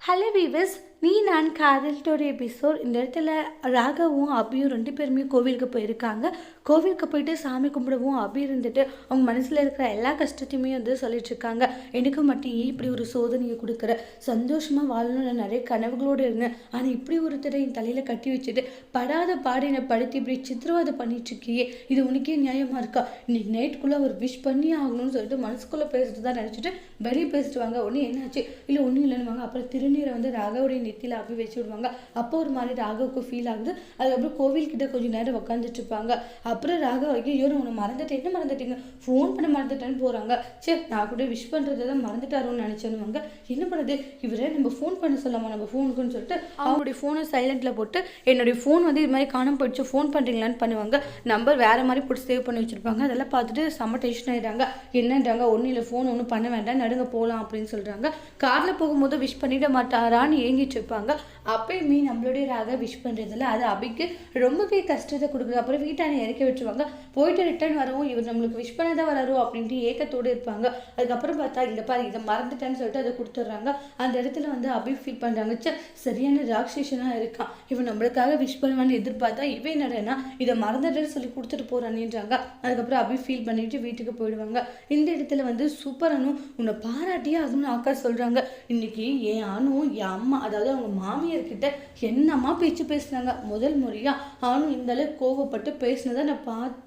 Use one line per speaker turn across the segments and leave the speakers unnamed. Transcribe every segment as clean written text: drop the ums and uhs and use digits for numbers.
Hello viewers, நீ நான் காதல்ட்டோட episode. இந்த இடத்துல ராகவும் அபியும் 2 பேருமே கோவிலுக்கு போயிருக்காங்க. கோவிலுக்கு போயிட்டு சாமி கும்பிடவும் அபி இருந்துட்டு அவங்க மனசில் இருக்கிற எல்லா கஷ்டத்தையுமே வந்து சொல்லிட்டு இருக்காங்க. எனக்கு மட்டும் ஏன் இப்படி ஒரு சோதனையை கொடுக்குற, சந்தோஷமாக வாழணும்னு நிறைய கனவுகளோடு இருந்தேன், ஆனால் இப்படி ஒருத்தரை என் தலையில் கட்டி வச்சுட்டு படாத பாடினை படுத்தி இப்படி சித்திரவதை பண்ணிட்டு இருக்கியே, இது உனக்கே நியாயமாக இருக்கா? இன்னைக்கு நைட்டுக்குள்ளே அவர் விஷ் பண்ணி ஆகணும்னு சொல்லிட்டு மனசுக்குள்ளே பேசுறது தான் நினச்சிட்டு வெளியே பேசிட்டு வாங்க. ஒன்று என்னாச்சு, இல்லை ஒன்றும் இல்லைன்னு. அப்புறம் திருநீரை வந்து ராகவுடைய நெத்தியில் அப்படி வச்சு விடுவாங்க. அப்போ ஒரு மாதிரி ராகவுக்கு ஃபீல் ஆகுது. அதுக்கப்புறம் கோவில்கிட்ட கொஞ்சம் நேரம் உட்காந்துட்டு இருப்பாங்க. அப்புறம் ராகவ் ஐயோ உன்னை மறந்துட்டேன், என்ன மறந்துட்டீங்க, ஃபோன் பண்ண மறந்துட்டேன்னு போகிறாங்க. சரி நான் கூட விஷ் பண்ணுறதை தான் மறந்துட்டாரோன்னு நினச்சேன்னுவாங்க. என்ன பண்ணுறது, இவரே நம்ம ஃபோன் பண்ண சொல்லாமா நம்ம ஃபோனுக்குன்னு சொல்லிட்டு அவங்களுடைய ஃபோனை சைலண்டில் போட்டு என்னுடைய ஃபோன் வந்து இது மாதிரி காணாம போயிடுச்சு, ஃபோன் பண்ணுறீங்களான்னு பண்ணுவாங்க. நம்பர் வேறு மாதிரி போட்டு சேவ் பண்ணி வச்சுருப்பாங்க. அதெல்லாம் பார்த்துட்டு செம்ம டென்ஷன் ஆகிடுறாங்க. என்னன்றாங்க, ஒன்றும் இல்லை ஃபோன் ஒன்றும் பண்ண வேண்டாம், நடுங்க போகலாம் அப்படின்னு சொல்கிறாங்க. காரில் போகும்போது விஷ் பண்ணிட மாட்டாரான்னு ஏங்கிட்டு இருப்பாங்க. அப்பயுமே நம்மளுடைய ராக விஷ் பண்ணுறதில்ல. அது அபிக்கு ரொம்பவே கஷ்டத்தை கொடுக்குது. அப்புறம் வீட்டானை இறக்கி விட்டுருவாங்க. போயிட்டு ரிட்டர்ன் வரவும் இவர் நம்மளுக்கு விஷ் பண்ண தான் வராரோ அப்படின்ட்டு ஏக்கத்தோடு இருப்பாங்க. அதுக்கப்புறம் பார்த்தா இந்த பாரு இதை மறந்துட்டேன்னு சொல்லிட்டு அதை கொடுத்துட்றாங்க. அந்த இடத்துல வந்து அபி ஃபீல் பண்ணுறாங்க, சரியான ராக்ஷேஷனாக இருக்கான், இவன் நம்மளுக்காக விஷ் பண்ணுவான்னு எதிர்பார்த்தா இவன் என்னடனா இதை மறந்துட்டேன்னு சொல்லி கொடுத்துட்டு போகிறான்ன்றாங்க. அதுக்கப்புறம் அபி ஃபீல் பண்ணிட்டு வீட்டுக்கு போயிடுவாங்க. இந்த இடத்துல வந்து சூப்பரானும் உன்னை பாராட்டியே அதுன்னு ஆக்கா சொல்கிறாங்க. இன்னைக்கு என் அனும் என் அம்மா, அதாவது அவங்க மாமியார்கிட்ட என்னம்மா பேச்சு பேசுனாங்க, முதல் முறையா அவனும் இந்த அளவுக்கு கோவப்பட்டு பேசினதை நான்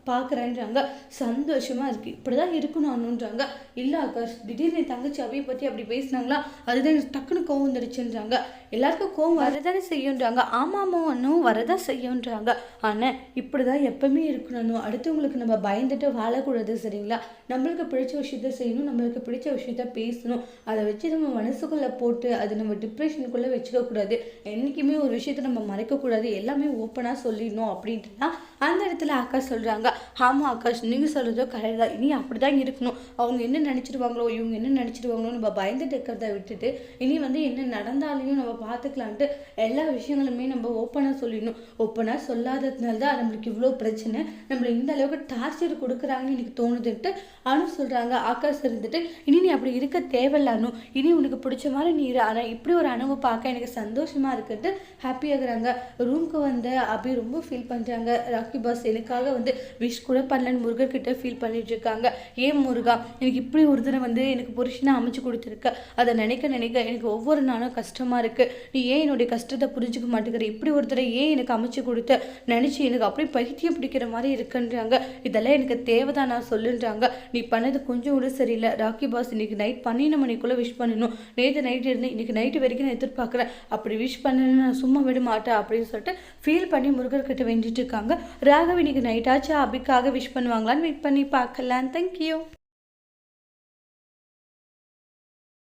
பார்க்குறேன்றாங்க. சந்தோஷமா இருக்கு, இப்படிதான் இருக்கணும் அனுன்றாங்க. இல்லை ஆகாஷ், திடீர்னு தங்கச்சி அபியை பற்றி அப்படி பேசினாங்களா, அதுதான் டக்குன்னு கோவம் வந்துடுச்சுன்றாங்க. எல்லாருக்கும் கோவம் வரதானே செய்யுன்றாங்க. ஆமாமோ அண்ணும் வரதான் செய்யுன்றாங்க. ஆனால் இப்படிதான் எப்பவுமே இருக்கணும், அடுத்தவங்களுக்கு நம்ம பயந்துட்டு வாழக்கூடாது, சரிங்களா? நம்மளுக்கு பிடிச்ச விஷயத்த செய்யணும், நம்மளுக்கு பிடிச்ச விஷயத்த பேசணும். அதை வச்சு நம்ம மனசுக்குள்ளே போட்டு அது நம்ம டிப்ரெஷனுக்குள்ளே வச்சுக்கக்கூடாது. என்றைக்குமே ஒரு விஷயத்த நம்ம மறைக்கக்கூடாது, எல்லாமே ஓப்பனாக சொல்லிடணும் அப்படின்ட்டுனா அந்த இடத்துல ஆகாஷ் சொல்கிறாங்க. ஆமாம் ஆகாஷ், நீங்கள் சொல்கிறதோ கரெக்ட் தான், இனி அப்படி தான் இருக்கணும். அவங்க என்ன நினச்சிடுவாங்களோ இவங்க என்ன நினச்சிடுவாங்களோ நம்ம பயந்துட்டு இருக்கிறத விட்டுட்டு இனி வந்து என்ன நடந்தாலையும் நம்ம பார்த்துக்கலான்ட்டு எல்லா விஷயங்களுமே நம்ம ஓப்பனாக சொல்லிடணும். ஓப்பனாக சொல்லாததுனால தான் நம்மளுக்கு இவ்வளோ பிரச்சனை, நம்மளை இந்த அளவுக்கு டார்ச்சர் கொடுக்குறாங்கன்னு எனக்கு தோணுதுன்ட்டு அனு சொல்கிறாங்க. ஆகாஷ் இருந்துட்டு இனி நீ அப்படி இருக்க தேவையில்லானு, இனி உனக்கு பிடிச்ச மாதிரி நீ ஆனால் இப்படி ஒரு அனுபவம் பார்க்க எனக்கு சந்தோஷமாக இருக்குன்ட்டு ஹாப்பியாகிறாங்க. ரூமுக்கு வந்து அப்படி ரொம்ப ஃபீல் பண்ணுறாங்க. ராக்கி பாஸ் எனக்காக வந்து விஷ் கூட பண்ணலன்னு முருகர்கிட்ட ஃபீல் பண்ணிட்டு இருக்காங்க. ஏன் முருகா, எனக்கு இப்படி ஒரு தடவை வந்து எனக்கு புருஷனாக அமைச்சு கொடுத்துருக்க, அதை நினைக்க எனக்கு ஒவ்வொரு நாளும் கஷ்டமாக இருக்குது. நீ ஏன் என்னுடைய கஷ்டத்தை புரிஞ்சுக்க மாட்டேங்கிற, இப்படி ஒரு தடவை ஏன் எனக்கு அமைச்சு கொடுத்த நினச்சி எனக்கு அப்படியே பைத்தியம் பிடிக்கிற மாதிரி இருக்குன்றாங்க. இதெல்லாம் எனக்கு தேவைதான் நான் சொல்லுன்றாங்க. நீ பண்ணது கொஞ்சம் கூட சரியில்லை ராக்கி பாஸ், இன்னைக்கு நைட் 12 மணிக்குள்ளே விஷ் பண்ணணும். நேற்று நைட்டு இருந்து இன்னைக்கு நைட்டு வரைக்கும் நான் எதிர்பார்க்குறேன், அப்படி விஷ் பண்ணணும்னு நான் சும்மா விட மாட்டேன் அப்படின்னு சொல்லிட்டு ஃபீல் பண்ணி முருகர்கிட்ட வேண்டிட்டு இருக்காங்க. ராகவ் இன்னைக்கு நைட்டாச்சும் அபிக்காக விஷ் பண்ணுவாங்களான்னு வெயிட் பண்ணி பார்க்கலாம். தேங்க்யூ.